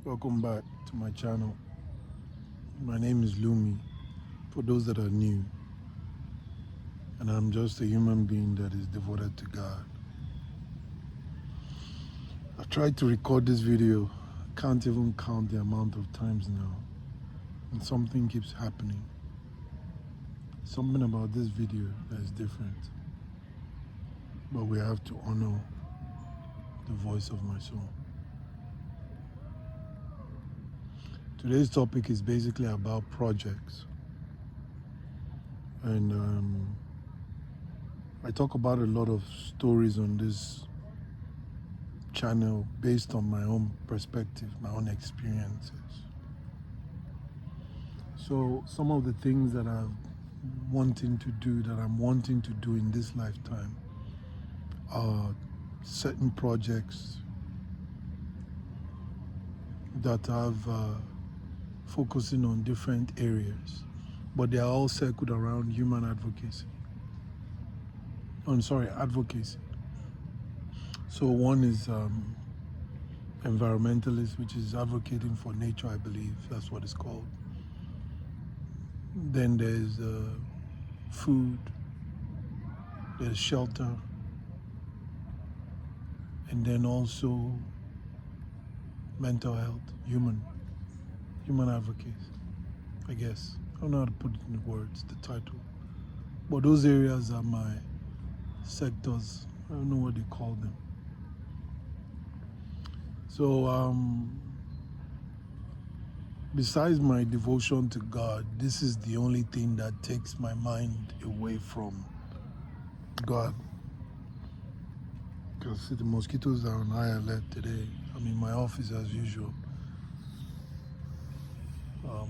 Welcome back to my channel. My name is Lumi, for those that are new, and I'm just a human being that is devoted to God. I tried to record this video, can't even count the amount of times now, and something keeps happening. Something about this video that is different, but we have to honor the voice of my soul. Today's topic is basically about projects, and I talk about a lot of stories on this channel based on my own perspective, my own experiences. So some of the things that I'm wanting to do in this lifetime are certain projects that have focusing on different areas, but they are all circled around human advocacy. Advocacy. So one is environmentalist, which is advocating for nature, I believe that's what it's called. Then there's food, there's shelter, and then also mental health, human advocates, I guess. I don't know how to put it in words, the title. But those areas are my sectors. I don't know what they call them. So besides my devotion to God, this is the only thing that takes my mind away from God. Because the mosquitoes are on high alert today. I'm in my office as usual.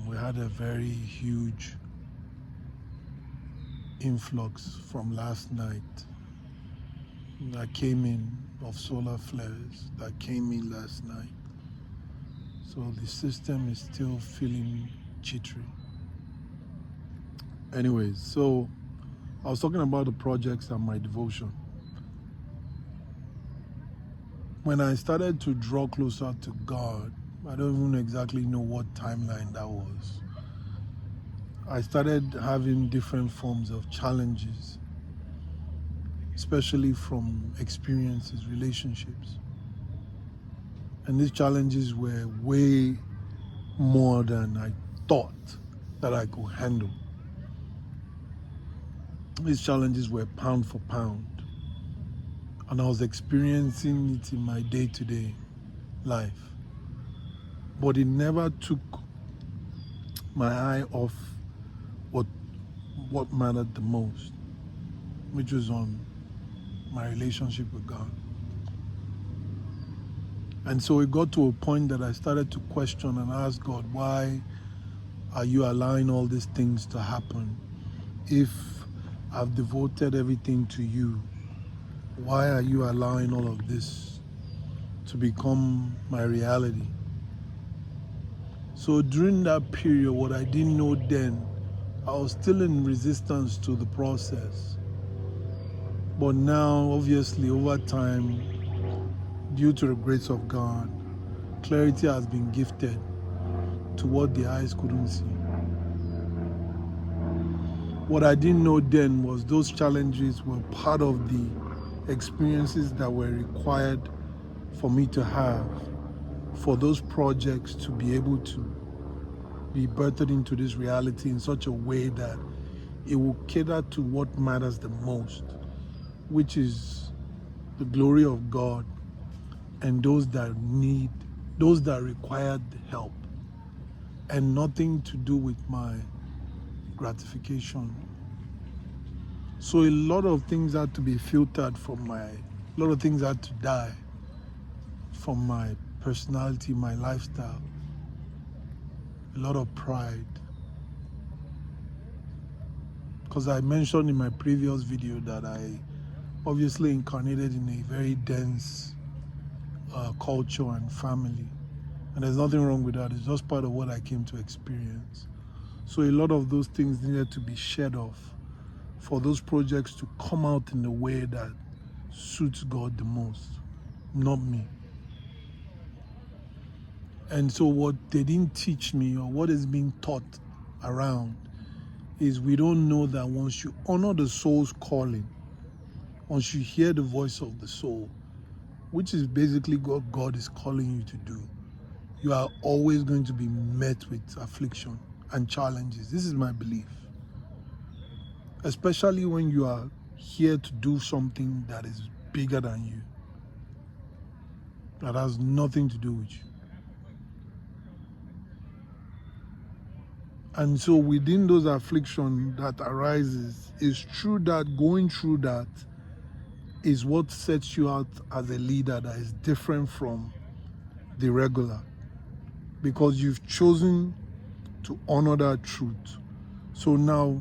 We had a very huge influx from last night that came in, of solar flares that came in last night. So the system is still feeling jittery. Anyways, so I was talking about the projects and my devotion. When I started to draw closer to God, I don't even exactly know what timeline that was. I started having different forms of challenges, especially from experiences, relationships. And these challenges were way more than I thought that I could handle. These challenges were pound for pound. And I was experiencing it in my day-to-day life. But it never took my eye off what mattered the most, which was on my relationship with God. And so it got to a point that I started to question and ask God, why are you allowing all these things to happen? If I've devoted everything to you, why are you allowing all of this to become my reality? So during that period, what I didn't know then, I was still in resistance to the process. But now, obviously, over time, due to the grace of God, clarity has been gifted to what the eyes couldn't see. What I didn't know then was those challenges were part of the experiences that were required for me to have, for those projects to be able to be birthed into this reality in such a way that it will cater to what matters the most, which is the glory of God and those that required help, and nothing to do with my gratification. So a lot of things had to be filtered a lot of things had to die from my personality, my lifestyle, a lot of pride. Because I mentioned in my previous video that I obviously incarnated in a very dense culture and family. And there's nothing wrong with that. It's just part of what I came to experience. So a lot of those things needed to be shed off for those projects to come out in a way that suits God the most, not me. And so what they didn't teach me, or what is being taught around, is we don't know that once you honor the soul's calling, once you hear the voice of the soul, which is basically what God is calling you to do, you are always going to be met with affliction and challenges. This is my belief. Especially when you are here to do something that is bigger than you, that has nothing to do with you. And so within those afflictions that arises, it's true that going through that is what sets you out as a leader that is different from the regular, because you've chosen to honor that truth. So now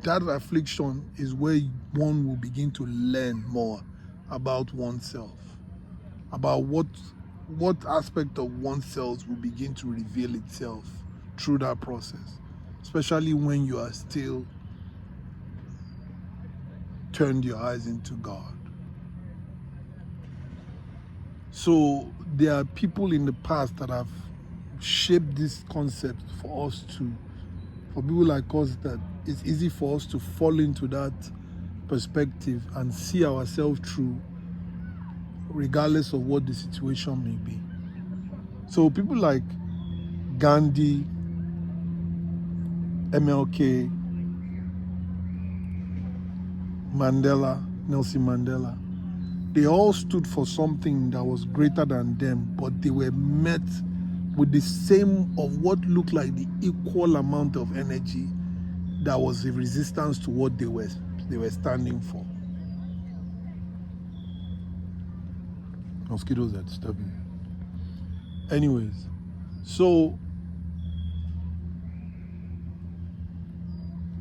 that affliction is where one will begin to learn more about oneself, about what aspect of oneself will begin to reveal itself through that process, especially when you are still turned your eyes into God. So there are people in the past that have shaped this concept for us to, for people like us, that it's easy for us to fall into that perspective and see ourselves through, regardless of what the situation may be. So people like Gandhi, MLK, Mandela, Nelson Mandela, they all stood for something that was greater than them, but they were met with the same, of what looked like the equal amount of energy that was a resistance to what they were standing for. Mosquitoes are disturbing me. Anyways, so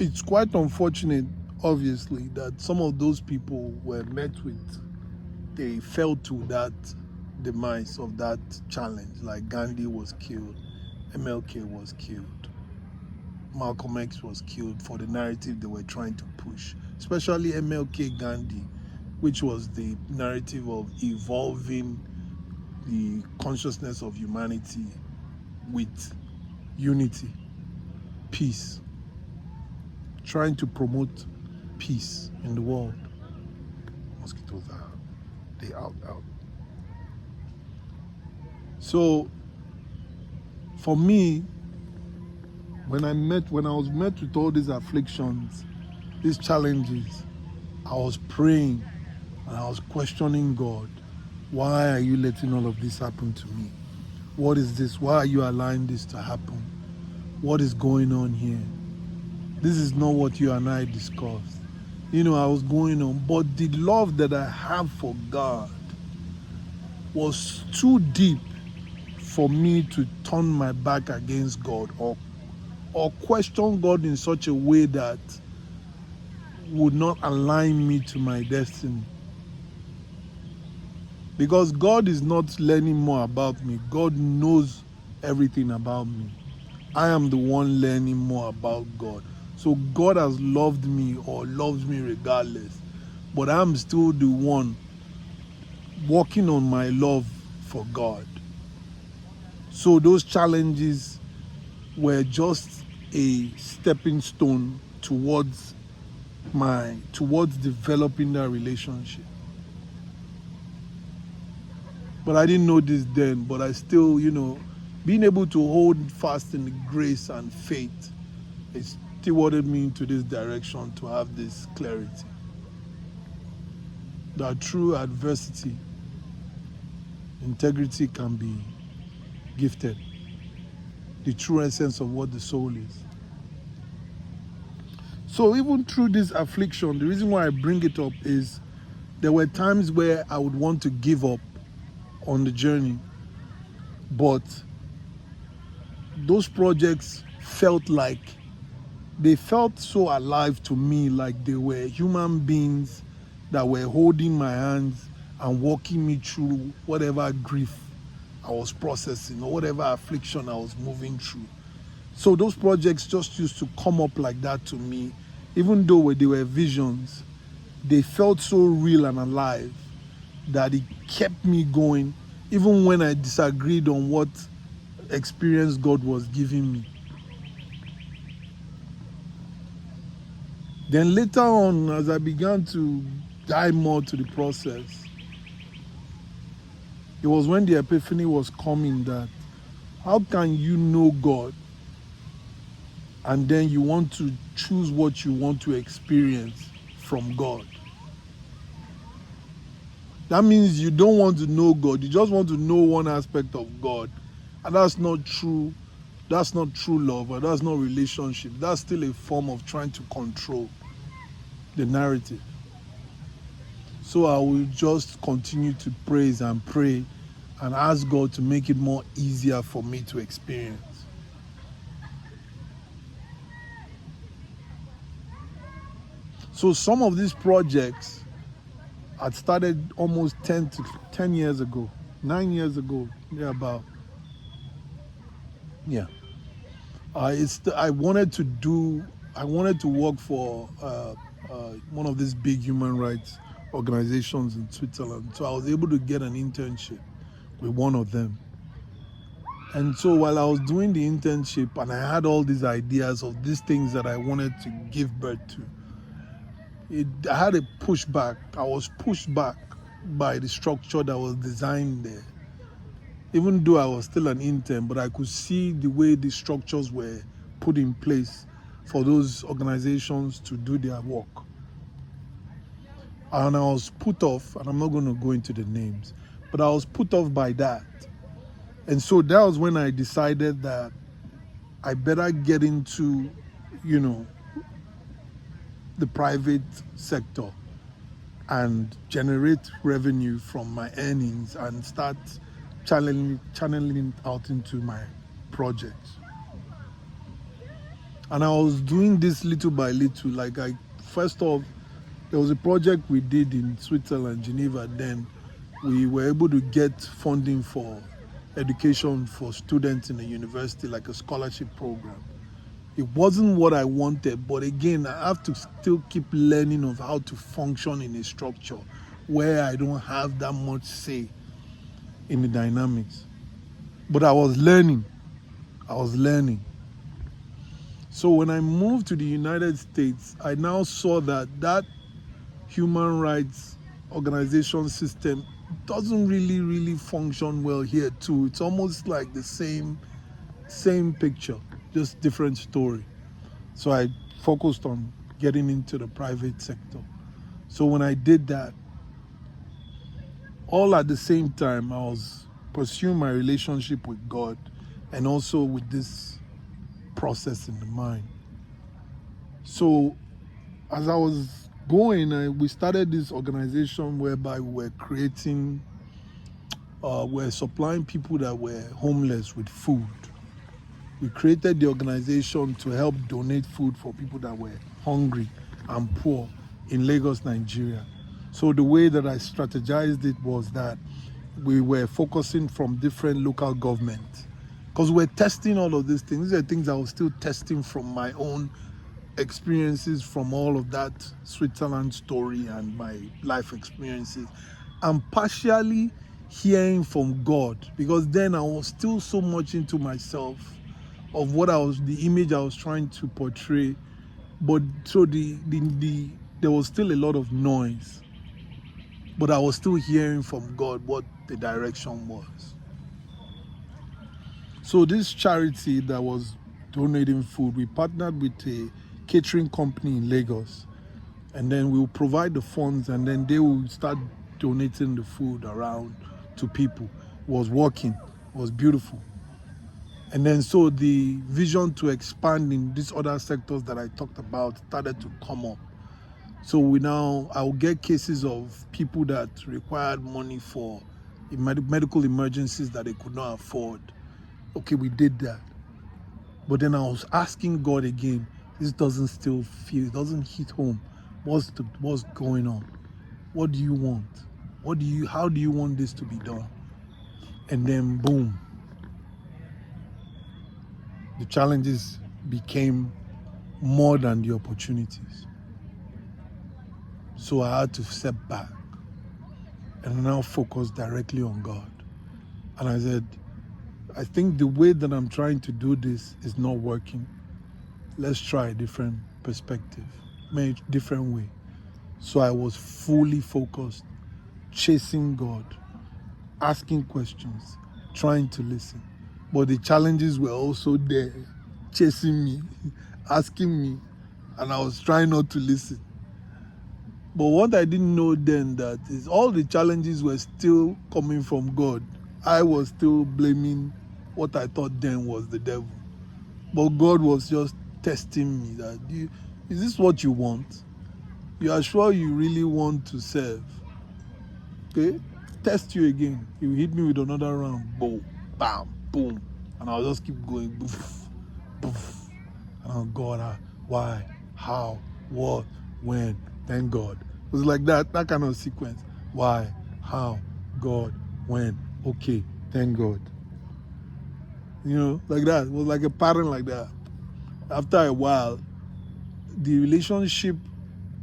it's quite unfortunate, obviously, that some of those people were met with, they fell to that demise of that challenge. Like Gandhi was killed, MLK was killed, Malcolm X was killed for the narrative they were trying to push, especially MLK Gandhi, which was the narrative of evolving the consciousness of humanity with unity, peace, trying to promote peace in the world. Mosquitoes are out. They out. So for me, when I was met with all these afflictions, these challenges, I was praying and I was questioning God. Why are you letting all of this happen to me? What is this? Why are you allowing this to happen? What is going on here? This is not what you and I discussed. I was going on, but the love that I have for God was too deep for me to turn my back against God, or question God in such a way that would not align me to my destiny. Because God is not learning more about me. God knows everything about me. I am the one learning more about God. So God has loved me, or loves me regardless. But I'm still the one working on my love for God. So those challenges were just a stepping stone towards developing that relationship. But I didn't know this then, but I still, being able to hold fast in the grace and faith, it stewarded me into this direction to have this clarity that through adversity, integrity can be gifted. The true essence of what the soul is. So even through this affliction, the reason why I bring it up is there were times where I would want to give up on the journey, but those projects felt so alive to me, like they were human beings that were holding my hands and walking me through whatever grief I was processing or whatever affliction I was moving through. So those projects just used to come up like that to me. Even though they were visions, they felt so real and alive that it kept me going even when I disagreed on what experience God was giving me. Then later on, as I began to dive more to the process, it was when the epiphany was coming that how can you know God and then you want to choose what you want to experience from God? That means you don't want to know God. You just want to know one aspect of God. And that's not true. That's not true love, or that's not relationship. That's still a form of trying to control the narrative. So I will just continue to praise and pray and ask God to make it more easier for me to experience. So some of these projects had started almost 10 years ago, 9 years ago, about. Yeah. I wanted to work for one of these big human rights organizations in Switzerland. So I was able to get an internship with one of them. And so while I was doing the internship and I had all these ideas of these things that I wanted to give birth to, I had a pushback. I was pushed back by the structure that was designed there. Even though I was still an intern, but I could see the way the structures were put in place for those organizations to do their work. And I was put off, and I'm not going to go into the names, but I was put off by that. And so that was when I decided that I better get into, the private sector and generate revenue from my earnings and start channeling out into my projects. And I was doing this little by little. First off, there was a project we did in Switzerland, Geneva. Then we were able to get funding for education for students in the university, like a scholarship program. It wasn't what I wanted, but again, I have to still keep learning of how to function in a structure where I don't have that much say in the dynamics. But I was learning. So when I moved to the United States, I now saw that human rights organization system doesn't really function well here too. It's almost like the same picture, just different story. So I focused on getting into the private sector. So when I did that, all at the same time, I was pursuing my relationship with God and also with this process in the mind. So as I was going, we started this organization whereby we're supplying people that were homeless with food. We created the organization to help donate food for people that were hungry and poor in Lagos, Nigeria. So the way that I strategized it was that we were focusing from different local governments, because we're testing all of these things. These are things I was still testing from my own experiences, from all of that Switzerland story and my life experiences, and partially hearing from God, because then I was still so much into myself of the image I was trying to portray. But so there was still a lot of noise, but I was still hearing from God what the direction was. So this charity that was donating food, we partnered with a catering company in Lagos, and then we'll provide the funds, and then they will start donating the food around to people. It was working. It was beautiful. And then so the vision to expand in these other sectors that I talked about started to come up. So I'll get cases of people that required money for medical emergencies that they could not afford. Okay, we did that. But then I was asking God again, this it doesn't hit home. What's going on? What do you want? How do you want this to be done? And then boom, the challenges became more than the opportunities. So I had to step back and now focus directly on God. And I said, I think the way that I'm trying to do this is not working. Let's try a different perspective, maybe a different way. So I was fully focused, chasing God, asking questions, trying to listen. But the challenges were also there, chasing me, asking me, and I was trying not to listen. But what I didn't know then that is all the challenges were still coming from God. I was still blaming what I thought then was the devil. But God was just testing me that, is this what you want? You are sure you really want to serve? Okay, test you again. He will hit me with another round. Boom, bam, boom. And I'll just keep going. Boof, boof. And I'll God, why, how, what, when, thank God. It was like that kind of sequence. Why, how, God, when, okay, thank God. You know, like that. It was like a pattern like that. After a while, the relationship,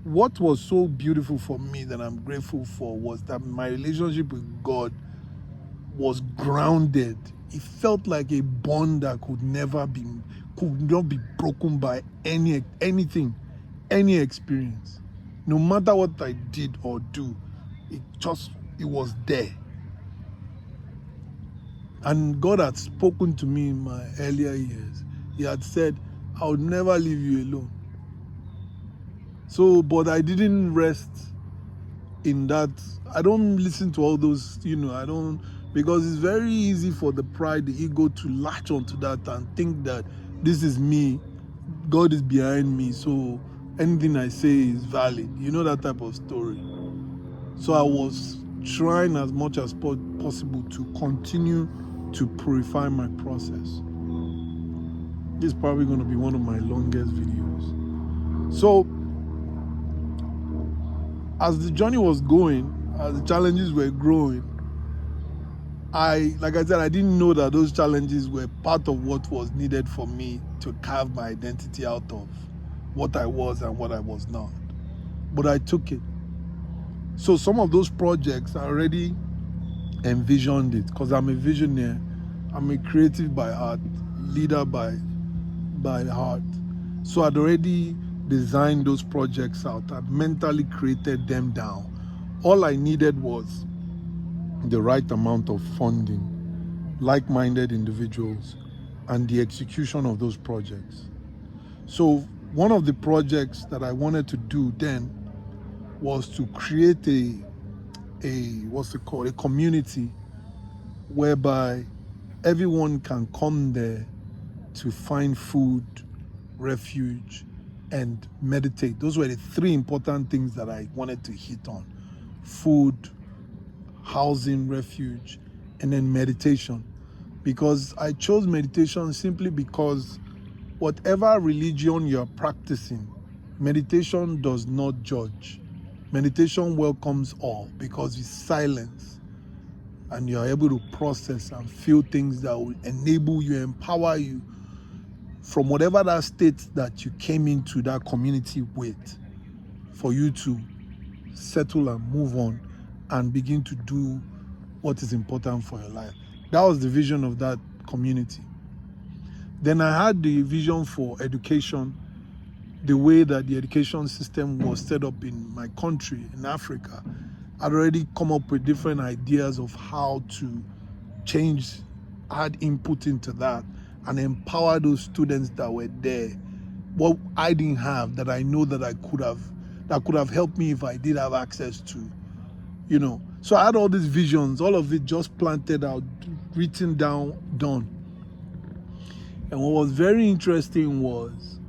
what was so beautiful for me that I'm grateful for was that my relationship with God was grounded. It felt like a bond that could not be broken by anything, any experience. No matter what I did or do, it was there. And God had spoken to me in my earlier years. He had said, I would never leave you alone. So, but I didn't rest in that. I don't listen to all those, I don't, because it's very easy for the pride, the ego to latch onto that and think that this is me, God is behind me, so anything I say is valid. You know, that type of story. So I was trying as much as possible to continue to purify my process. This is probably going to be one of my longest videos. So as the journey was going, as the challenges were growing, like I said, I didn't know that those challenges were part of what was needed for me to carve my identity out of what I was and what I was not. But I took it. So some of those projects, I already envisioned it because I'm a visionary. I'm a creative by heart, leader by heart. So I'd already designed those projects out. I'd mentally created them down. All I needed was the right amount of funding, like-minded individuals, and the execution of those projects. So one of the projects that I wanted to do then was to create a community whereby everyone can come there to find food, refuge, and meditate. Those were the three important things that I wanted to hit on: food, housing, refuge, and then meditation. Because I chose meditation simply because whatever religion you're practicing, meditation does not judge. Meditation welcomes all because it's silence, and you're able to process and feel things that will enable you, empower you from whatever that state that you came into that community with, for you to settle and move on and begin to do what is important for your life. That was the vision of that community. Then I had the vision for education, the way that the education system was set up in my country, in Africa. I'd already come up with different ideas of how to change, add input into that, and empower those students that were there. What I didn't have that I know that could have helped me if I did have access to, So I had all these visions, all of it just planted out, written down, done. And what was very interesting was,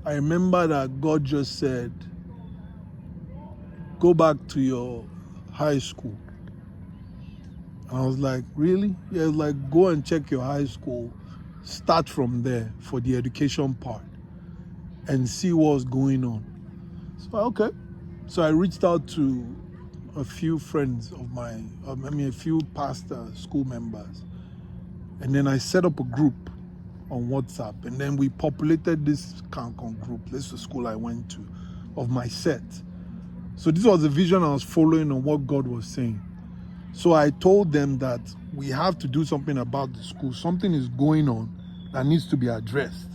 I remember that God just said, go back to your high school. And I was like, really? Yeah, was like, go and check your high school, start from there for the education part and see what's going on. So, okay. So I reached out to a few friends of mine, a few pastor school members. And then I set up a group on WhatsApp, and then we populated this Cancun group. This is the school I went to, of my set. So this was the vision I was following on what God was saying. So I told them that we have to do something about the school. Something is going on that needs to be addressed.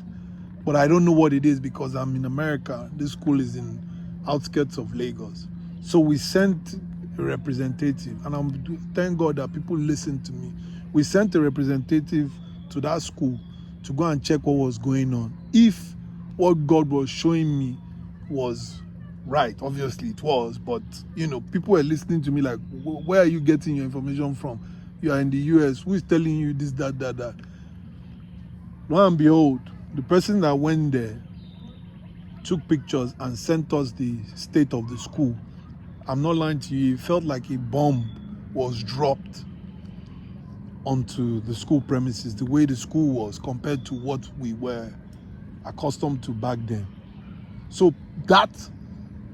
But I don't know what it is because I'm in America. This school is in outskirts of Lagos. So we sent a representative, and thank God that people listened to me. We sent a representative to that school to go and check what was going on. If what God was showing me was right, obviously it was, but people were listening to me like, where are you getting your information from? You are in the US. Who is telling you this, that, that? Lo and behold, the person that went there took pictures and sent us the state of the school. I'm not lying to you, it felt like a bomb was dropped onto the school premises, the way the school was compared to what we were accustomed to back then. So that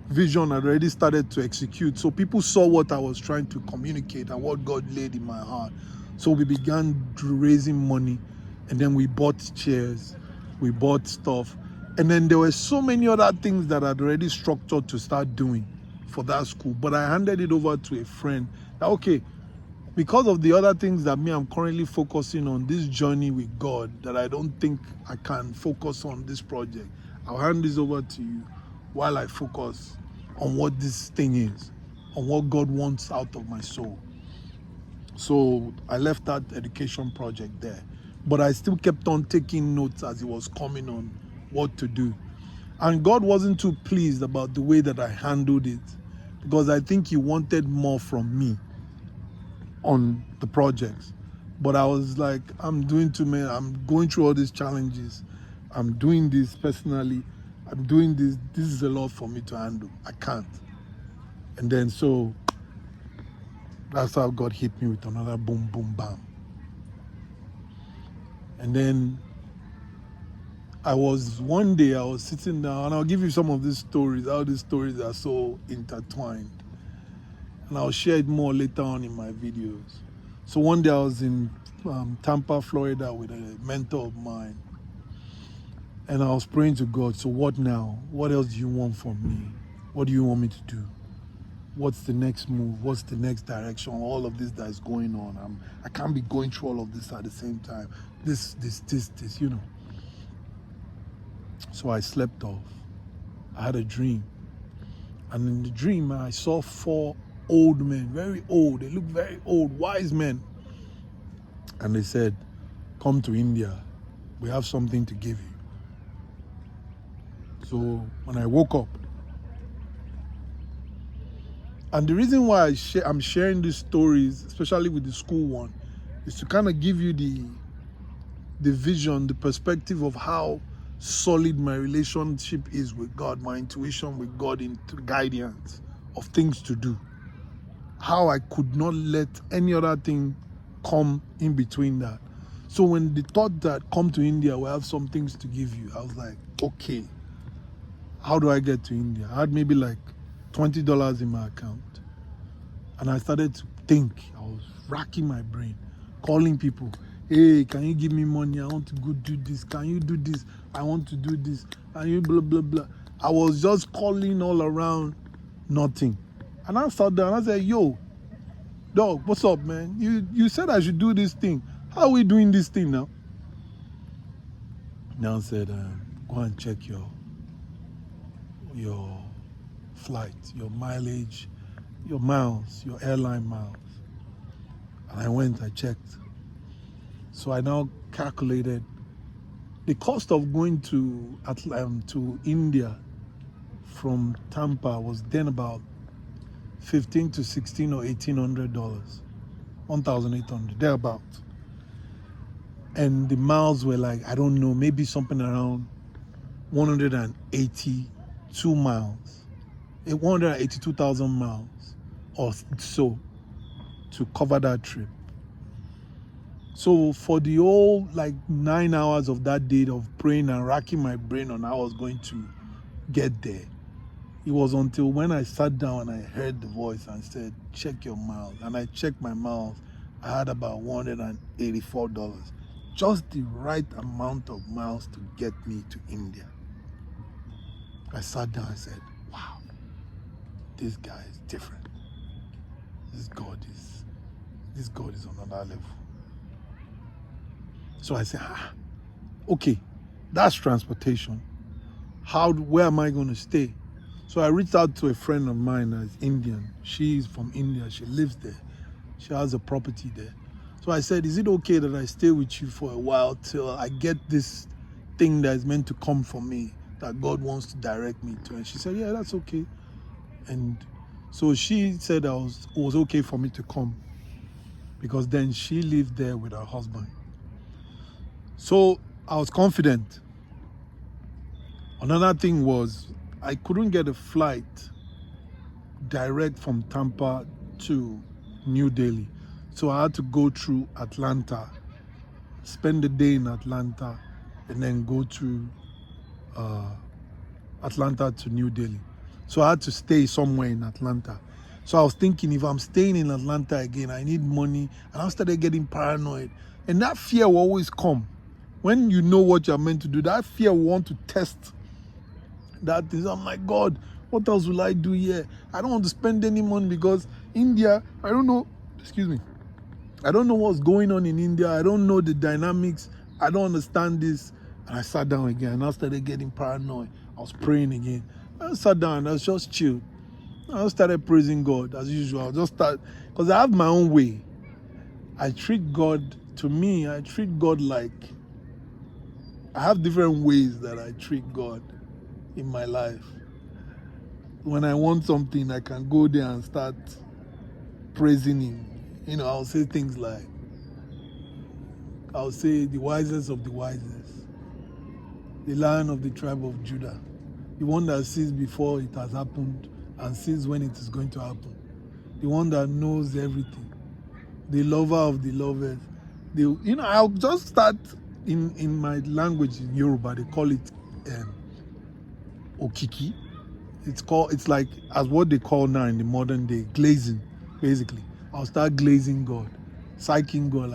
vision had already started to execute. So people saw what I was trying to communicate and what God laid in my heart. So we began raising money, and then we bought chairs, we bought stuff. And then there were so many other things that I'd already structured to start doing for that school. But I handed it over to a friend that, okay, because of the other things that I'm currently focusing on, this journey with God, that I don't think I can focus on this project, I'll hand this over to you while I focus on what this thing is, on what God wants out of my soul. So I left that education project there, but I still kept on taking notes as it was coming on what to do. And God wasn't too pleased about the way that I handled it, because I think He wanted more from me on the projects. But I was like, I'm doing too many, I'm going through all these challenges, I'm doing this personally, I'm doing this is a lot for me to handle, I can't. And then so that's how God hit me with another boom, boom, bam. And then one day I was sitting down, and I'll give you some of these stories, how these stories are so intertwined. And I'll share it more later on in my videos. So one day I was in Tampa, Florida with a mentor of mine. And I was praying to God, so what now? What else do you want from me? What do you want me to do? What's the next move? What's the next direction? All of this that is going on. I can't be going through all of this at the same time. This, So I slept off. I had a dream. And in the dream, I saw 4 old men, very old. They looked very old, wise men. And they said, come to India. We have something to give you. So when I woke up, and the reason why I'm sharing these stories, especially with the school one, is to kind of give you the vision, the perspective of how solid my relationship is with God, my intuition with God in guidance of things to do. How I could not let any other thing come in between that. So when they thought that come to India, we have some things to give you, I was like, okay, how do I get to India? I had maybe like $20 in my account. And I started to think. I was racking my brain, calling people. Hey, can you give me money? I want to go do this. Can you do this? I want to do this. And you blah, blah, blah. I was just calling all around, nothing. And I sat down and I said, yo, dog, what's up, man? You said I should do this thing. How are we doing this thing now? Now I said, go and check your flight, your mileage, your miles, your airline miles. And I went, I checked. So I now calculated the cost of going to India from Tampa was then about $15 to $16 or $1,800, $1,800, thereabout. And the miles were like, I don't know, maybe something around 182 miles, 182,000 miles or so to cover that trip. So for the whole 9 hours of that day of praying and racking my brain on how I was going to get there, it was until when I sat down and I heard the voice and said, check your miles. And I checked my miles. I had about $184. Just the right amount of miles to get me to India. I sat down and said, wow, this guy is different. This God is on another level. So I said, okay, that's transportation. Where am I going to stay? So I reached out to a friend of mine that's Indian. She's from India. She lives there. She has a property there. So I said, is it okay that I stay with you for a while till I get this thing that is meant to come for me, that God wants to direct me to? And she said, yeah, that's okay. And so she said it was okay for me to come, because then she lived there with her husband. So I was confident. Another thing was, I couldn't get a flight direct from Tampa to New Delhi. So I had to go through Atlanta, spend the day in Atlanta, and then go to Atlanta to New Delhi. So I had to stay somewhere in Atlanta. So I was thinking, if I'm staying in Atlanta again, I need money. And I started getting paranoid. And that fear will always come. When you know what you're meant to do, that fear will want to test that is. I'm like, God, what else will I do here? I don't want to spend any money, because India, I don't know, excuse me, I don't know what's going on in India. I don't know the dynamics. I don't understand this. And I sat down again, and I started getting paranoid. I was praying again. I sat down, I was just chilled. I just started praising God as usual. I just start, because I have my own way. I treat God like, I have different ways that I treat God in my life. When I want something, I can go there and start praising Him. I'll say things like, I'll say, the wisest of the wisest, the Lion of the tribe of Judah, the one that sees before it has happened and sees when it is going to happen, the one that knows everything, the lover of the lovers. I'll just start in my language, in Yoruba, they call it Okiki. It's like, as what they call now in the modern day, glazing, basically. I'll start glazing God, psyching God,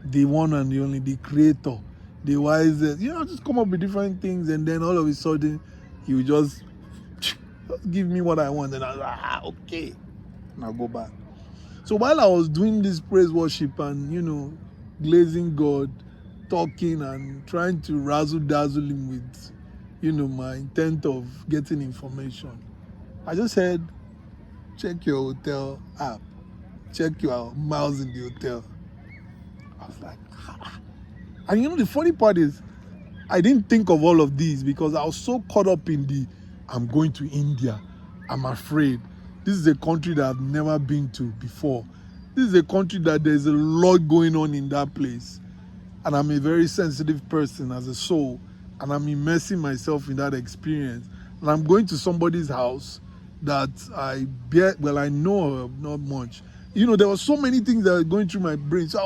the one and the only, the creator, the wisest. Just come up with different things, and then all of a sudden, He will just give me what I want, and I'll okay, and I'll go back. So while I was doing this praise worship and, glazing God, talking and trying to razzle dazzle Him with, my intent of getting information, I just said, check your hotel app, check your miles in the hotel. I was like, and the funny part is, I didn't think of all of these because I was so caught up in I'm going to India. I'm afraid. This is a country that I've never been to before. This is a country that there's a lot going on in that place. And I'm a very sensitive person as a soul. And I'm immersing myself in that experience. And I'm going to somebody's house that I know her not much. There were so many things that were going through my brain. So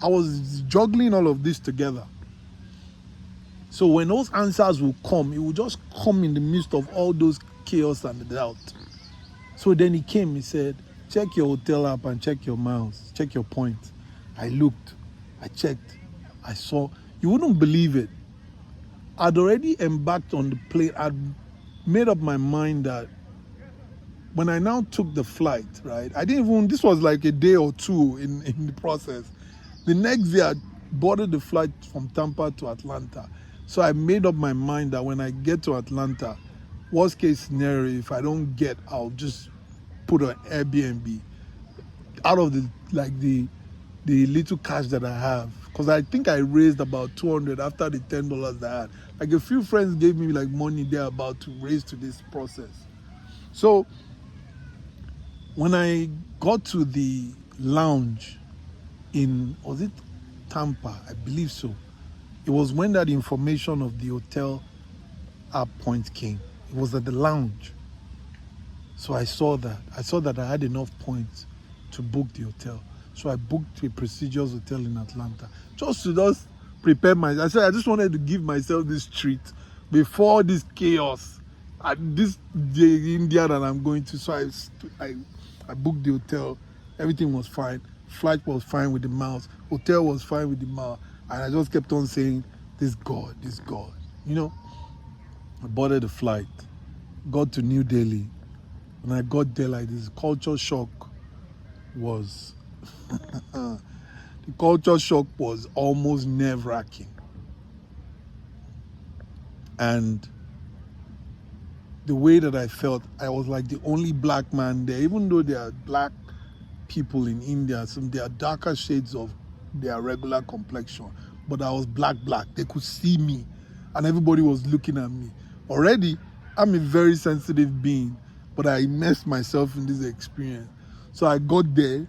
I was juggling all of this together. So when those answers will come, it will just come in the midst of all those chaos and doubt. So then He came, He said, check your hotel app and check your miles, check your points. I looked, I checked, I saw. You wouldn't believe it. I'd already embarked on the plane. I'd made up my mind that when I now took the flight, right, this was like a day or two in the process. The next day, I boarded the flight from Tampa to Atlanta. So I made up my mind that when I get to Atlanta, worst case scenario, if I don't get, I'll just put an Airbnb out of the little cash that I have. Because I think I raised about $200 after the $10 that I had. Like, a few friends gave me like money they're about to raise to this process. So when I got to the lounge was it Tampa? I believe so. It was when that information of the hotel app points came. It was at the lounge. So I saw that I had enough points to book the hotel. So I booked a prestigious hotel in Atlanta. Just to prepare I said I just wanted to give myself this treat before this chaos. This India that I'm going to. So I booked the hotel. Everything was fine. Flight was fine with the miles. Hotel was fine with the miles. And I just kept on saying, this God. I boarded the flight, got to New Delhi. When I got there, like, this culture shock was The culture shock was almost nerve-wracking. And the way that I felt, I was like the only black man there, even though there are black people in India, there are darker shades of their regular complexion, but I was black. They could see me, and everybody was looking at me. Already, I'm a very sensitive being, but I immersed myself in this experience. So I got there,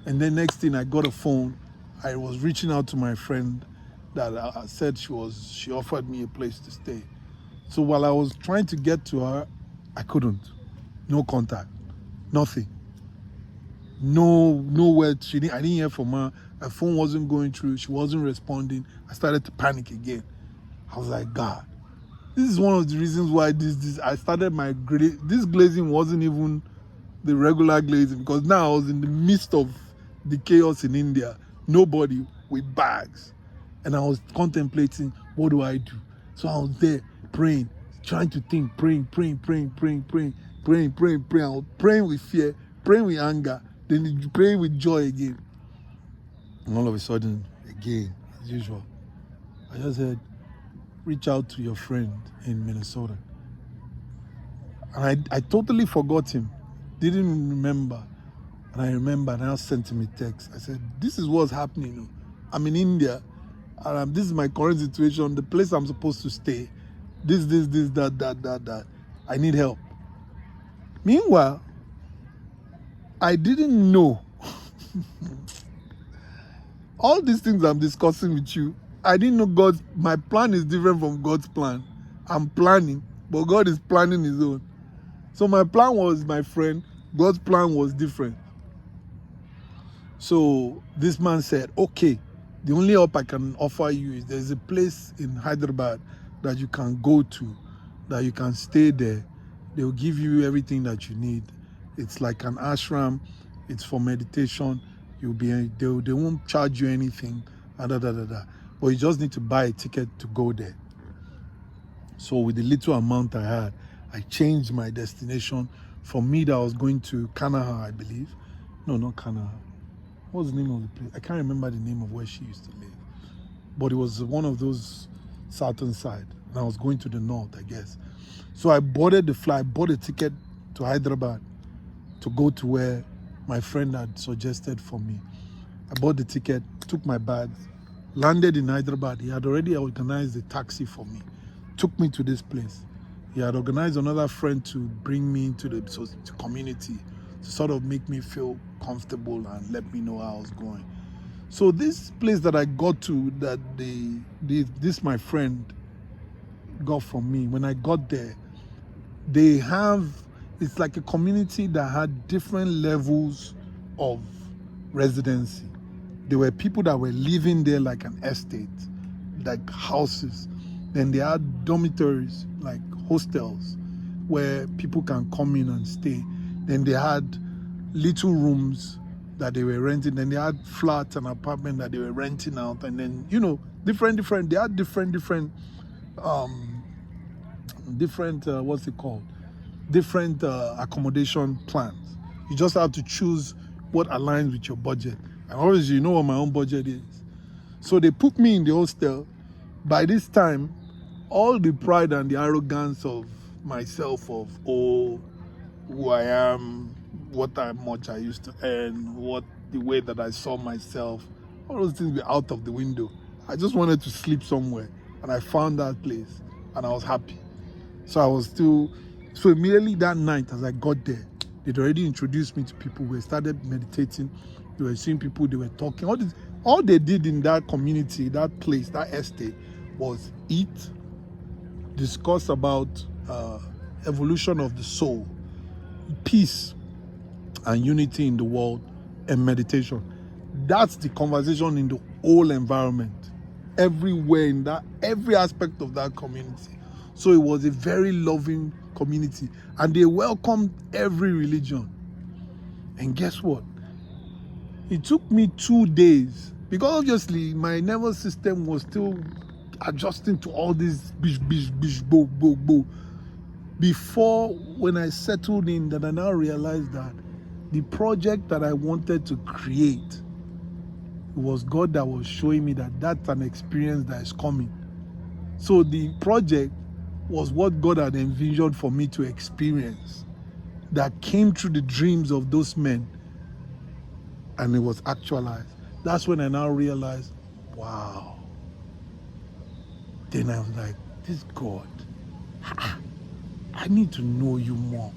and then next thing, I got a phone. I was reaching out to my friend that I said she offered me a place to stay. So while I was trying to get to her, I couldn't. No contact, nothing. No word. I didn't hear from her. Her phone wasn't going through. She wasn't responding. I started to panic again. I was like, God, this is one of the reasons why I started this glazing wasn't even the regular glazing, because now I was in the midst of the chaos in India. Nobody with bags. And I was contemplating, what do I do? So I was there praying, trying to think, praying. I was praying with fear, praying with anger, then praying with joy again. And all of a sudden, again, as usual, I just said, reach out to your friend in Minnesota. And I totally forgot him, didn't remember. And I remember, and I sent him a text. I said, this is what's happening. I'm in India, and this is my current situation, the place I'm supposed to stay. This, that. I need help. Meanwhile, I didn't know all these things I'm discussing with you. I didn't know my plan is different from God's plan. I'm planning, but God is planning his own. So my plan was my friend, God's plan was different. So this man said, okay, the only help I can offer you is there's a place in Hyderabad that you can go to, that you can stay there. They'll give you everything that you need. It's like an ashram. It's for meditation. They won't charge you anything. But you just need to buy a ticket to go there. So with the little amount I had, I changed my destination. For me, that I was going to Kanaha, I believe. No, not Kanaha. What's the name of the place? I can't remember the name of where she used to live. But it was one of those southern side. And I was going to the north, I guess. So I boarded the flight, bought a ticket to Hyderabad to go to where my friend had suggested for me. I bought the ticket, took my bags, landed in Hyderabad. He had already organized a taxi for me, took me to this place. He had organized another friend to bring me into the community, to sort of make me feel comfortable and let me know how I was going. So this place that I got to, that this my friend got from me, when I got there, it's like a community that had different levels of residency. There were people that were living there like an estate, like houses. Then they had dormitories, like hostels, where people can come in and stay. Then they had little rooms that they were renting. Then they had flats and apartments that they were renting out. And then, they had different what's it called? Different accommodation plans. You just have to choose what aligns with your budget. And obviously, you know what my own budget is. So they put me in the hostel. By this time, all the pride and the arrogance of myself, of who I am, much I used to earn, the way that I saw myself, all those things were out of the window. I just wanted to sleep somewhere, and I found that place, and I was happy. So immediately that night, as I got there, they'd already introduced me to people. We started meditating. They were seeing people. They were talking. All they did in that community, that place, that estate, was eat, discuss about evolution of the soul, peace and unity in the world, and meditation. That's the conversation in the whole environment, everywhere every aspect of that community. So it was a very loving community, and they welcomed every religion. And guess what? It took me 2 days, because obviously my nervous system was still adjusting to all this bo. Before, when I settled in, that I now realized that the project that I wanted to create It was God that was showing me that that's an experience that is coming. So the project was what God had envisioned for me to experience, that came through the dreams of those men, and it was actualized. That's when I now realized, wow. Then I was like, this God, I need to know you more.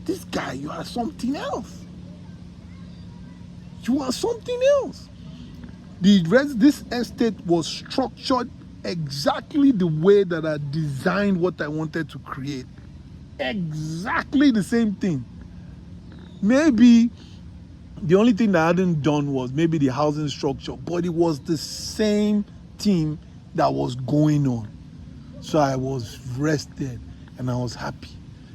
This guy, you are something else. You are something else. This estate was structured exactly the way that I designed what I wanted to create. Exactly the same thing. Maybe the only thing that I hadn't done was maybe the housing structure, but it was the same thing that was going on. So I was rested and I was happy.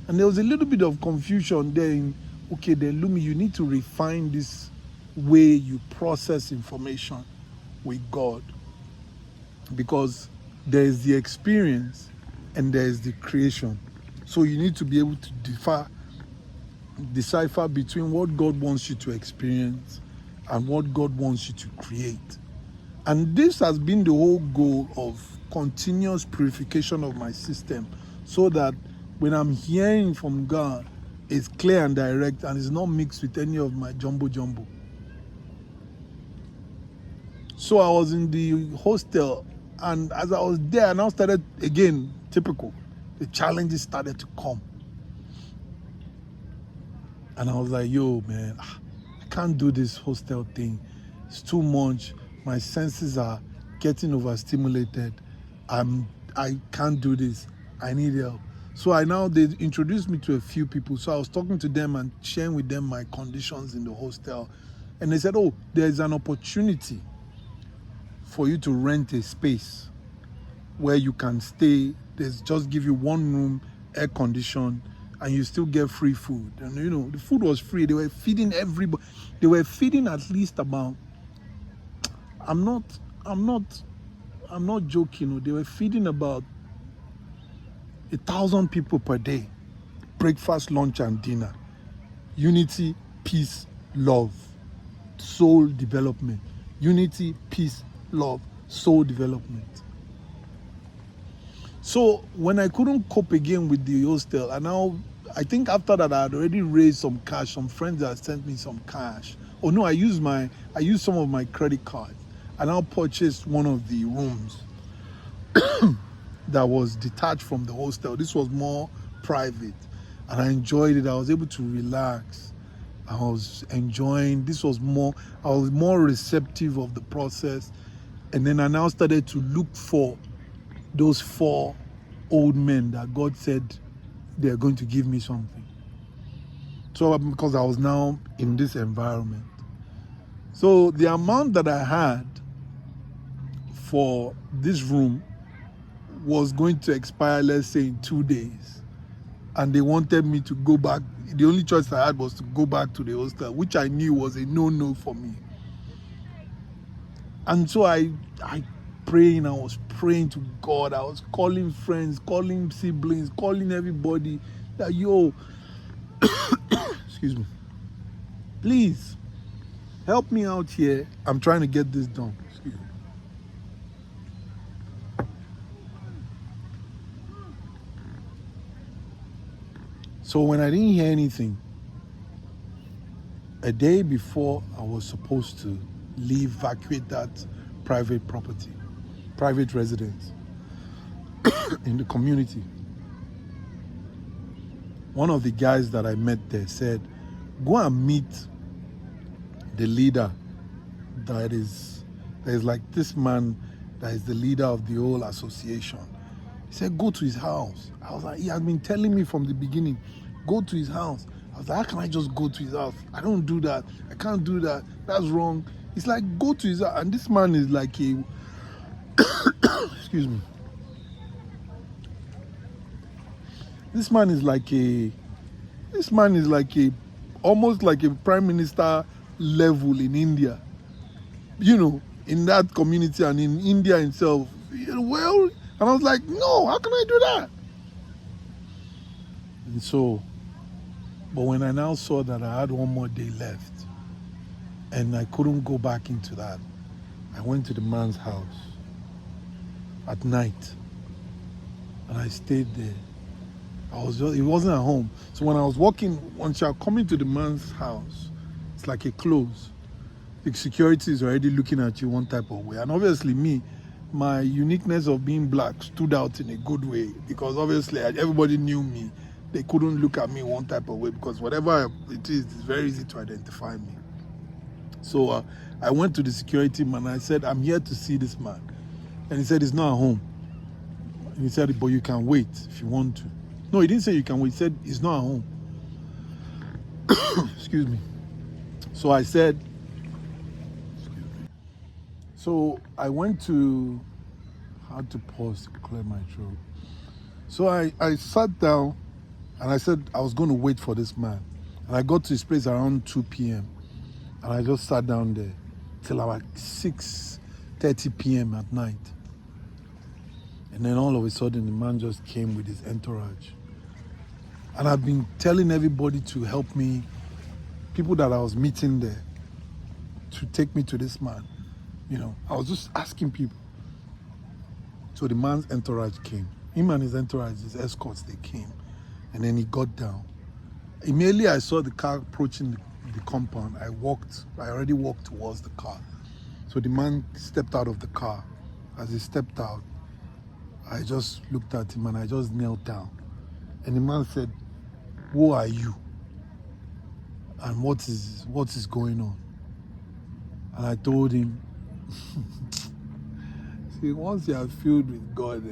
And there was a little bit of confusion there in, okay, then Lumi, you need to refine this way you process information with God. Because there is the experience and there is the creation. So you need to be able to decipher between what God wants you to experience and what God wants you to create. And this has been the whole goal of continuous purification of my system, so that when I'm hearing from God, it's clear and direct and it's not mixed with any of my jumbo. So I was in the hostel, and as I was there, I now started, again, typical, the challenges started to come. And I was like, yo, man, I can't do this hostel thing. It's too much. My senses are getting overstimulated. I can't do this. I need help. So they introduced me to a few people. So I was talking to them and sharing with them my conditions in the hostel. And they said, oh, there's an opportunity for you to rent a space where you can stay. There's just give you one room, air conditioned, and you still get free food. And you know, the food was free. They were feeding everybody. They were feeding at least about, I'm not joking. They were feeding about 1,000 people per day. Breakfast, lunch, and dinner. Unity, peace, love, soul development. Unity, peace, love, soul development. So when I couldn't cope again with the hostel, and now I think after that I had already raised some cash. Some friends had sent me some cash. Oh no, I used some of my credit cards. I now purchased one of the rooms that was detached from the hostel. This was more private, and I enjoyed it. I was able to relax. I was enjoying. I was more receptive of the process, and then I now started to look for those 4 old men that God said they're going to give me something. So because I was now in this environment, so the amount that I had for this room was going to expire, let's say, in 2 days. And they wanted me to go back. The only choice I had was to go back to the hostel, which I knew was a no for me. And so I was praying to God. I was calling friends, calling siblings, calling everybody that, yo, excuse me, please help me out here. I'm trying to get this done. Excuse me. So when I didn't hear anything, a day before I was supposed to evacuate that private property, private residence in the community, one of the guys that I met there said, go and meet the leader that is like this man that is the leader of the whole association. He said, go to his house. I was like, he has been telling me from the beginning, go to his house. I was like, how can I just go to his house? I don't do that. I can't do that. That's wrong. It's like, go to his house. And this man is like a, excuse me. This man is like almost like a prime minister level in India. You know, in that community and in India itself. Well, and I was like, no, how can I do that? And so, but when I now saw that I had one more day left and I couldn't go back into that, I went to the man's house at night and I stayed there. He wasn't at home. So when I was walking, once you're coming to the man's house, it's like a close. The security is already looking at you one type of way. And obviously me, my uniqueness of being black stood out in a good way, because obviously everybody knew me. They couldn't look at me one type of way, because whatever it is, it's very easy to identify me. So I went to the security man. I said, I'm here to see this man. And he said, he's not at home. And he said, but you can wait if you want to. No, he didn't say you can wait. He said, he's not at home. Excuse me. So I said, so I went to, I had to pause to clear my throat. So I sat down and I said I was going to wait for this man. And I got to his place around 2 p.m. And I just sat down there till about 6:30 p.m. at night. And then all of a sudden, the man just came with his entourage. And I've been telling everybody to help me, people that I was meeting there, to take me to this man. You know, I was just asking people. So the man's entourage came. Him and his entourage, his escorts, they came. And then he got down. Immediately I saw the car approaching the compound. I already walked towards the car. So the man stepped out of the car. As he stepped out, I just looked at him and I just knelt down. And the man said, who are you? And what is going on? And I told him, see, once you are filled with God,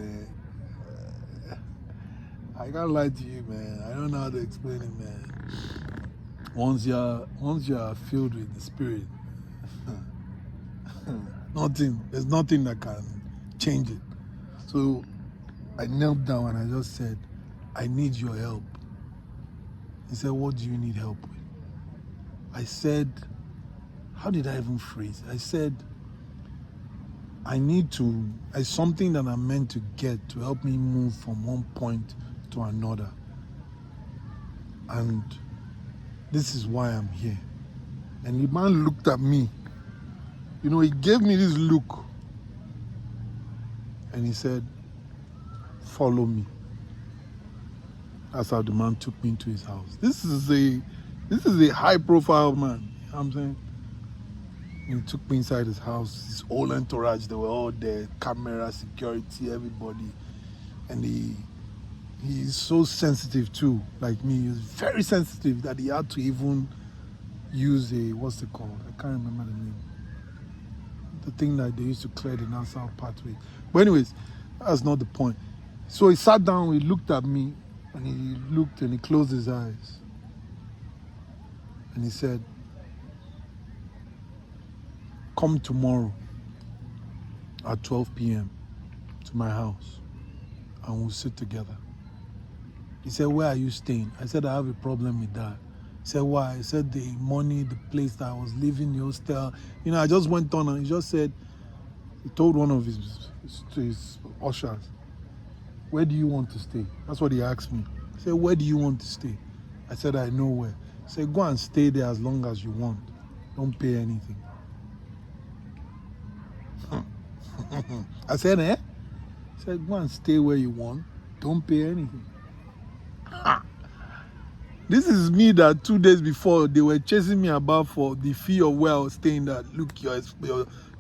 I can't lie to you, man. I don't know how to explain it, man. Once you are filled with the Spirit, there's nothing that can change it. So I knelt down and I just said, I need your help. He said, what do you need help with? I said, how did I even phrase it? I said, it's something that I'm meant to get to help me move from one point to another. And this is why I'm here. And the man looked at me. You know, he gave me this look. And he said, follow me. That's how the man took me into his house. This is a high profile man. You know what I'm saying? He took me inside his house, his whole entourage, they were all there, camera, security, everybody. And he's so sensitive too, like me. He's very sensitive that he had to even use what's it called? I can't remember the name. The thing that they used to clear the nasal pathway. But anyways, that's not the point. So he sat down, he looked at me, and he looked and he closed his eyes. And he said, come tomorrow at 12 p.m. to my house and we'll sit together. He said, where are you staying? I said, I have a problem with that. He said, why? I said, the money, the place that I was living, the hostel. You know, I just went on and he just said, he told one of his ushers, where do you want to stay? That's what he asked me. He said, where do you want to stay? I said, I know where. He said, go and stay there as long as you want. Don't pay anything. I said, eh? He said, go and stay where you want. Don't pay anything. This is me that 2 days before they were chasing me about for the fee of where I was staying, that look,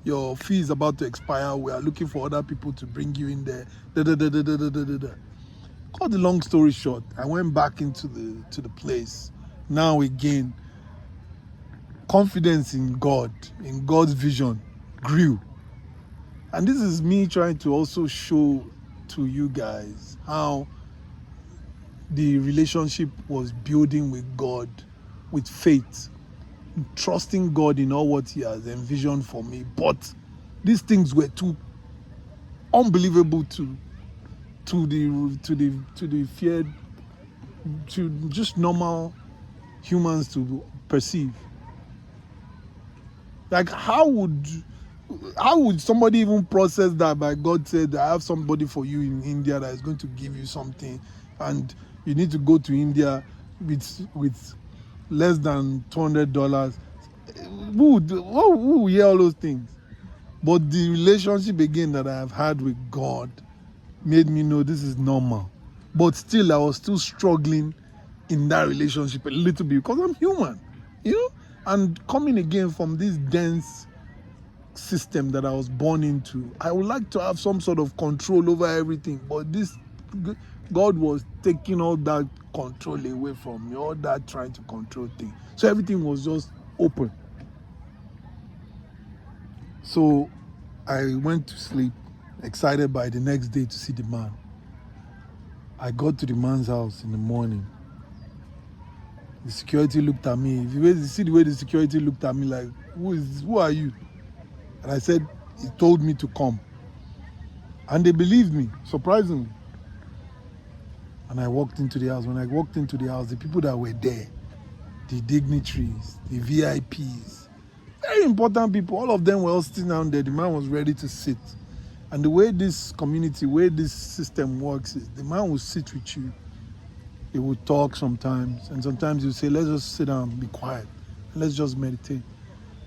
your fee is about to expire. We are looking for other people to bring you in there. Cut the long story short, I went back into the place. Now again, confidence in God, in God's vision, grew. And this is me trying to also show to you guys how the relationship was building with God, with faith, trusting God in all what He has envisioned for me. But these things were too unbelievable to the feared, to just normal humans to perceive. Like, how would somebody even process that? By God said, I have somebody for you in India that is going to give you something, and you need to go to India with less than $200. Who will hear all those things? But the relationship again that I have had with God made me know this is normal. But still, I was still struggling in that relationship a little bit because I'm human, you know? And coming again from this dense system that I was born into, I would like to have some sort of control over everything. But this, God was taking all that control away from me, all that trying to control thing. So everything was just open. So I went to sleep, excited by the next day to see the man. I got to the man's house in the morning. The security looked at me. If you see the way the security looked at me, like, who are you? And I said, he told me to come. And they believed me, surprisingly. And I walked into the house. When I walked into the house, the people that were there, the dignitaries, the VIPs, very important people, all of them were all sitting down there. The man was ready to sit. And the way this community, where this system works is the man will sit with you. He will talk sometimes. And sometimes you say, let's just sit down, be quiet. And let's just meditate.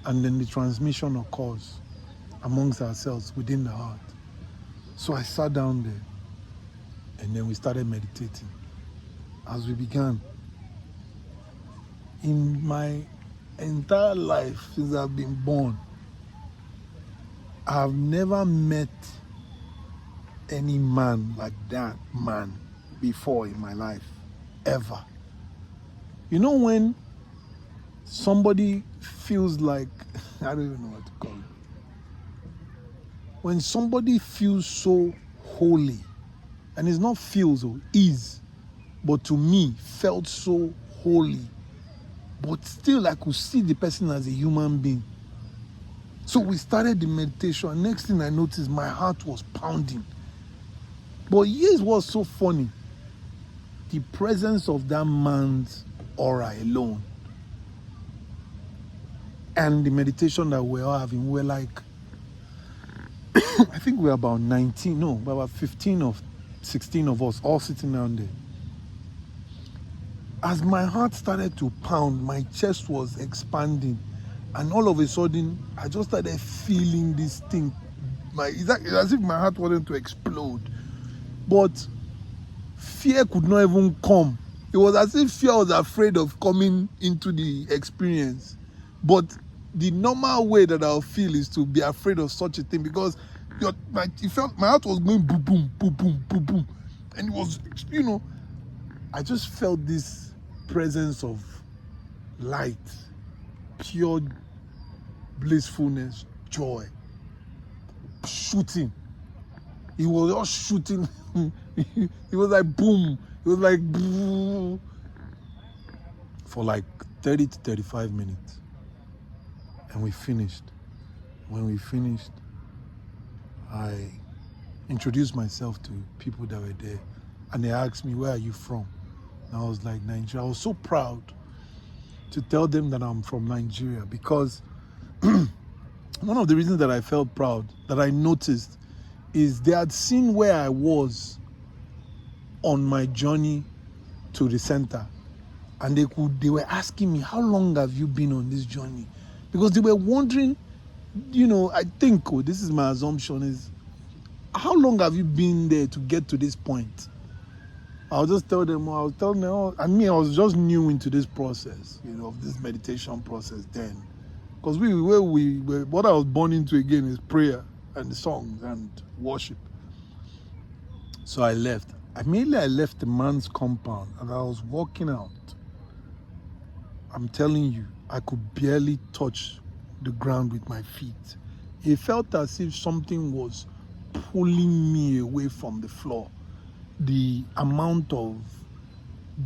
And then the transmission occurs amongst ourselves within the heart. So I sat down there. And then we started meditating. As we began, in my entire life since I've been born, I've never met any man like that man before in my life, ever. You know when somebody feels like, I don't even know what to call it. When somebody feels so holy, and it's not feels or is, but to me felt so holy, but still I could see the person as a human being. So we started the meditation. Next thing I noticed, my heart was pounding. But here's what's so funny. The presence of that man's aura alone and the meditation that we're all having, we're like, I think we're about 19, no, about 15 or 16 of us all sitting down there. As my heart started to pound, my chest was expanding. And all of a sudden, I just started feeling this thing. It's as if my heart wanted to explode. But fear could not even come. It was as if fear was afraid of coming into the experience. But the normal way that I'll feel is to be afraid of such a thing, because my heart was going boom, boom, boom, boom, boom, boom. And it was, I just felt this presence of light, pure blissfulness, joy, shooting. He was just shooting. It was like boom. It was like boom. For like 30 to 35 minutes. And we finished. When we finished, I introduced myself to people that were there. And they asked me, where are you from? And I was like, Nigeria. I was so proud to tell them that I'm from Nigeria, because one of the reasons that I felt proud, that I noticed, is they had seen where I was on my journey to the center. And they were asking me, how long have you been on this journey? Because they were wondering, I think, this is my assumption, is how long have you been there to get to this point? I'll just tell them, I was just new into this process, of this meditation process then. Because what I was born into again is prayer and songs and worship. So I left. I left the man's compound and I was walking out. I'm telling you, I could barely touch the ground with my feet. It felt as if something was pulling me away from the floor. The amount of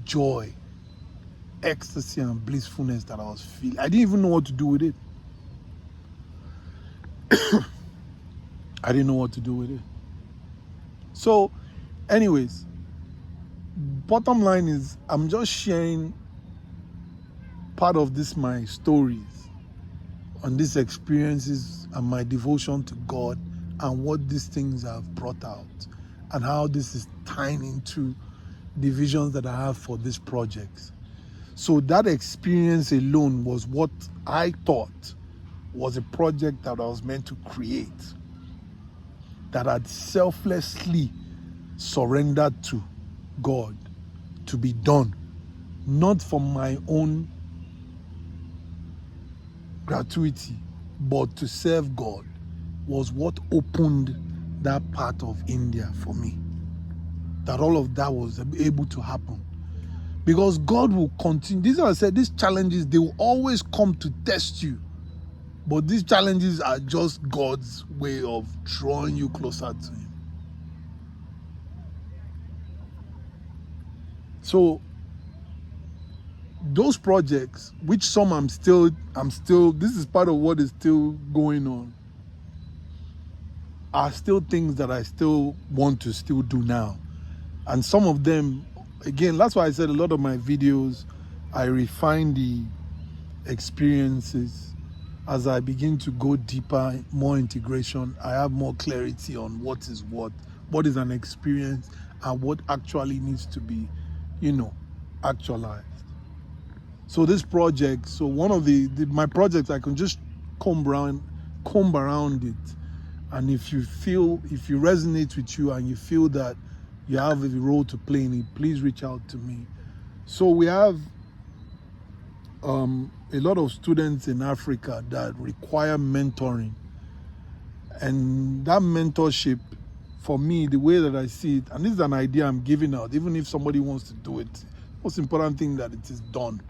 joy, ecstasy, and blissfulness that I was feeling, I didn't even know what to do with it. I didn't know what to do with it. So, anyways, bottom line is, I'm just sharing part of my stories on these experiences and my devotion to God and what these things have brought out and how this is tying into the visions that I have for these projects. So that experience alone was what I thought was a project that I was meant to create, that I'd selflessly surrendered to God to be done, not for my own gratuity, but to serve God, was what opened that part of India for me. That all of that was able to happen. Because God will continue. These are, I said, these challenges, they will always come to test you. But these challenges are just God's way of drawing you closer to Him. So those projects, which some I'm still, this is part of what is still going on, are still things that I still want to still do now. And some of them, again, that's why I said a lot of my videos, I refine the experiences as I begin to go deeper, more integration. I have more clarity on what is an experience, and what actually needs to be, actualized. So this project, so one of my projects, I can just comb around it. And if you resonate with you and you feel that you have a role to play in it, please reach out to me. So we have a lot of students in Africa that require mentoring. And that mentorship, for me, the way that I see it, and this is an idea I'm giving out, even if somebody wants to do it, most important thing that it is done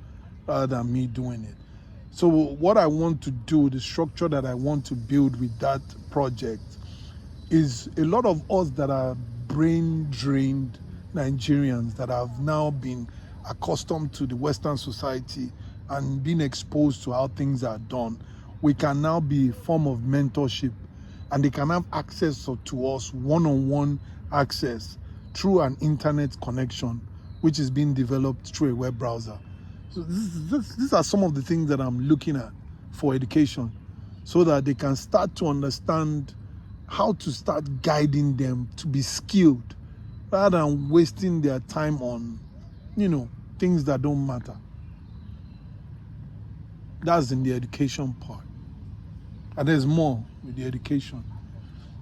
rather than me doing it. So what I want to do, the structure that I want to build with that project, is a lot of us that are brain-drained Nigerians that have now been accustomed to the Western society and been exposed to how things are done. We can now be a form of mentorship, and they can have access to us, one-on-one access, through an internet connection, which is being developed through a web browser. So these are some of the things that I'm looking at for education, so that they can start to understand how to start guiding them to be skilled, rather than wasting their time on, things that don't matter. That's in the education part. And there's more with the education.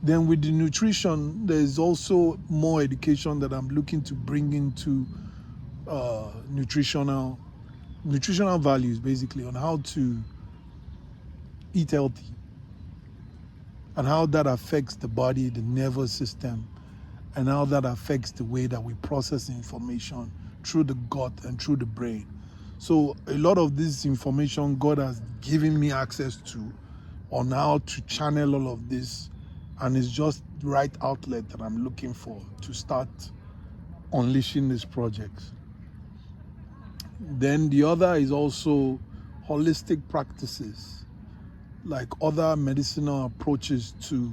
Then with the nutrition, there's also more education that I'm looking to bring into nutritional values, basically, on how to eat healthy and how that affects the body, the nervous system, and how that affects the way that we process information through the gut and through the brain. So a lot of this information God has given me access to on how to channel all of this, and it's just the right outlet that I'm looking for to start unleashing these projects. Then the other is also holistic practices, like other medicinal approaches to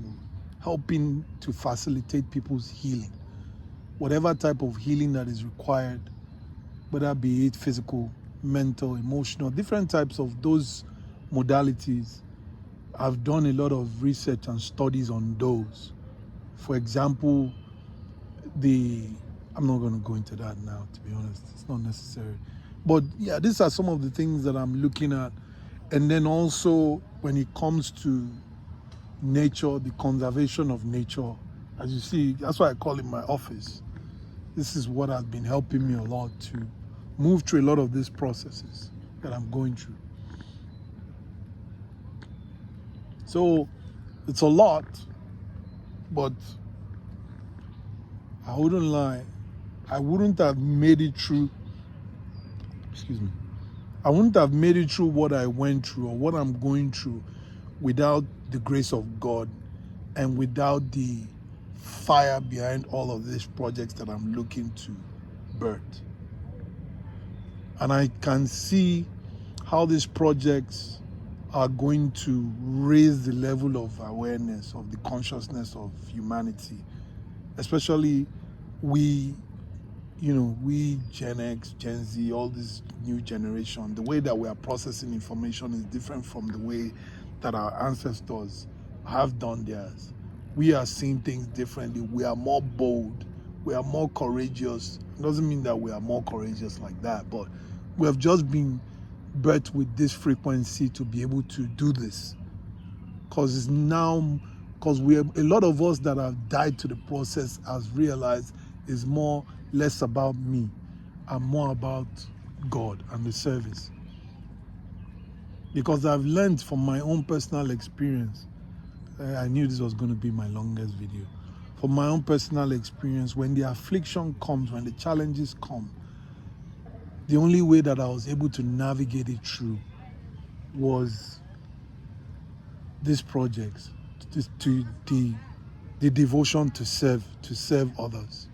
helping to facilitate people's healing. Whatever type of healing that is required, whether be it physical, mental, emotional, different types of those modalities. I've done a lot of research and studies on those. For example, I'm not going to go into that now, to be honest. It's not necessary. But yeah, these are some of the things that I'm looking at. And then also, when it comes to nature, the conservation of nature, as you see, that's why I call it my office. This is what has been helping me a lot to move through a lot of these processes that I'm going through. So it's a lot, but I wouldn't lie, I wouldn't have made it through, I wouldn't have made it through what I went through or what I'm going through without the grace of God and without the fire behind all of these projects that I'm looking to birth. And I can see how these projects are going to raise the level of awareness, of the consciousness of humanity, especially we Gen X, Gen Z, all this new generation. The way that we are processing information is different from the way that our ancestors have done theirs. We are seeing things differently. We are more bold. We are more courageous. It doesn't mean that we are more courageous like that, but we have just been birthed with this frequency to be able to do this. because it's now, because a lot of us that have died to the process has realized is less about me and more about God and the service. Because I've learned from my own personal experience, I knew this was going to be my longest video. From my own personal experience, when the affliction comes, when the challenges come, the only way that I was able to navigate it through was these projects, the devotion to serve others.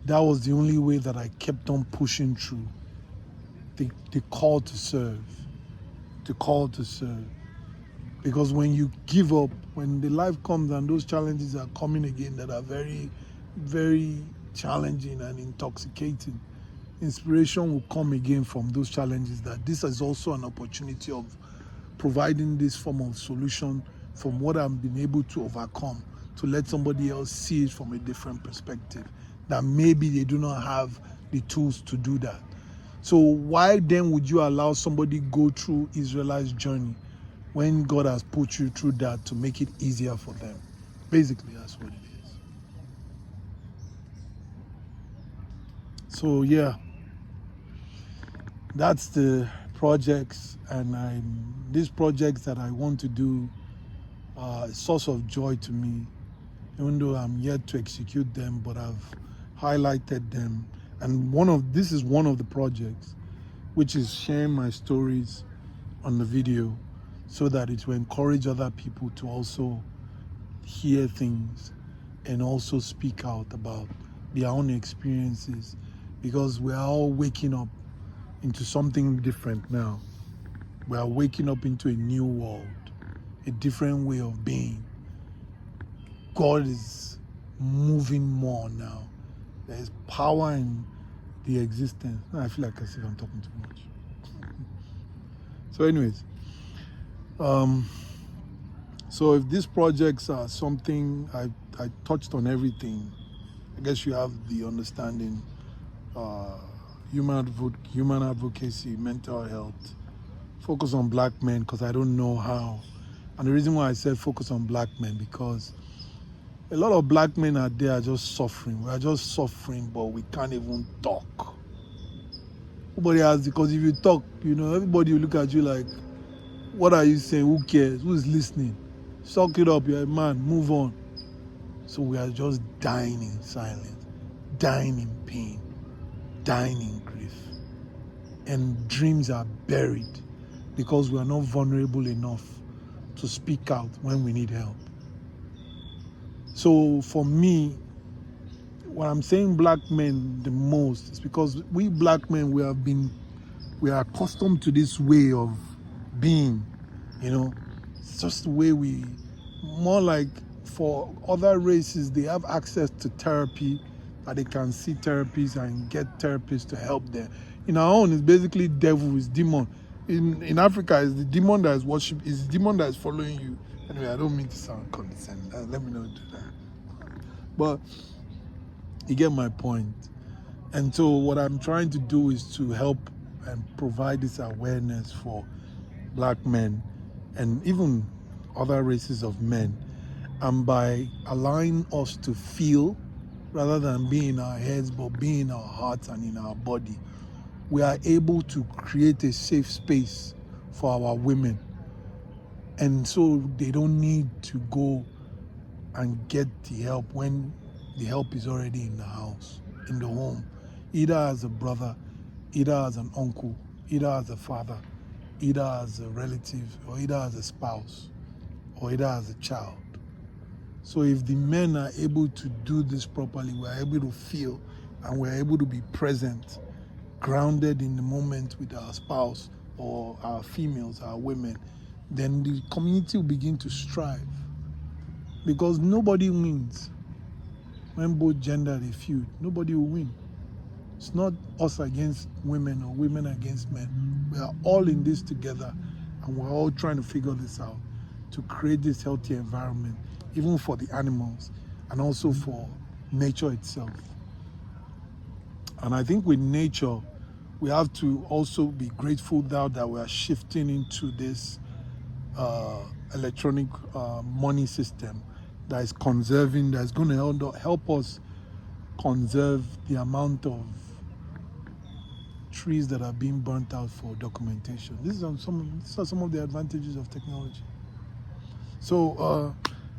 That was the only way that I kept on pushing through. The call to serve. Because when you give up, when the life comes and those challenges are coming again that are very, very challenging and intoxicating, inspiration will come again from those challenges, that this is also an opportunity of providing this form of solution from what I've been able to overcome, to let somebody else see it from a different perspective, that maybe they do not have the tools to do that. So why then would you allow somebody go through Israel's journey when God has put you through that to make it easier for them? Basically, that's what it is. So yeah, that's the projects, and these projects that I want to do are a source of joy to me, even though I'm yet to execute them, but I've highlighted them. And this is one of the projects, which is sharing my stories on the video so that it will encourage other people to also hear things and also speak out about their own experiences, because we are all waking up into something different now. We are waking up into a new world, a different way of being. God is moving more now. There is power in the existence. Now I feel like as if I'm talking too much. So anyways, so if these projects are something, I touched on everything. I guess you have the understanding, human advocacy, mental health, focus on black men, because I don't know how. And the reason why I said focus on black men, because a lot of black men out there are just suffering. We are just suffering, but we can't even talk. Nobody has, because if you talk, everybody will look at you like, what are you saying? Who cares? Who is listening? Suck it up, you're a man, move on. So we are just dying in silence, dying in pain, dying in grief. And dreams are buried because we are not vulnerable enough to speak out when we need help. So for me, when I'm saying black men the most, is because we black men, we are accustomed to this way of being, It's just the way more like for other races, they have access to therapy, that they can see therapists and get therapists to help them. In our own, it's basically devil, is demon. In Africa, it's the demon that is worship, it's the demon that is following you. Anyway, I don't mean to sound condescending. Let me not do that. But you get my point. And so what I'm trying to do is to help and provide this awareness for black men and even other races of men. And by allowing us to feel, rather than be in our heads, but be in our hearts and in our body, we are able to create a safe space for our women. And so they don't need to go and get the help when the help is already in the house, in the home, either as a brother, either as an uncle, either as a father, either as a relative, or either as a spouse, or either as a child. So if the men are able to do this properly, we're able to feel and we're able to be present, grounded in the moment with our spouse or our females, our women, then the community will begin to strive. Because nobody wins when both gender they feud. Nobody will win. It's not us against women or women against men. We are all in this together, and we're all trying to figure this out to create this healthy environment, even for the animals and also for nature itself. And I think with nature, we have to also be grateful now that we are shifting into this electronic money system that is conserving, that's going to help us conserve the amount of trees that are being burnt out for documentation. These are some of the advantages of technology. So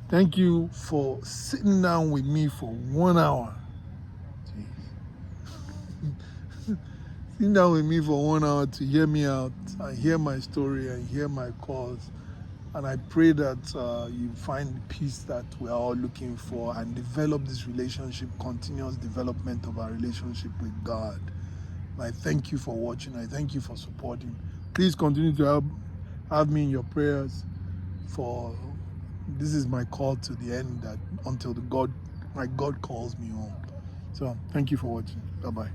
thank you for sitting down with me for 1 hour. Sitting down with me for 1 hour to hear me out and hear my story and hear my cause. And I pray that you find the peace that we are all looking for and develop this relationship, continuous development of our relationship with God. I thank you for watching. I thank you for supporting. Please continue to have me in your prayers, for this is my call to the end, that until my God calls me home. So thank you for watching. Bye-bye.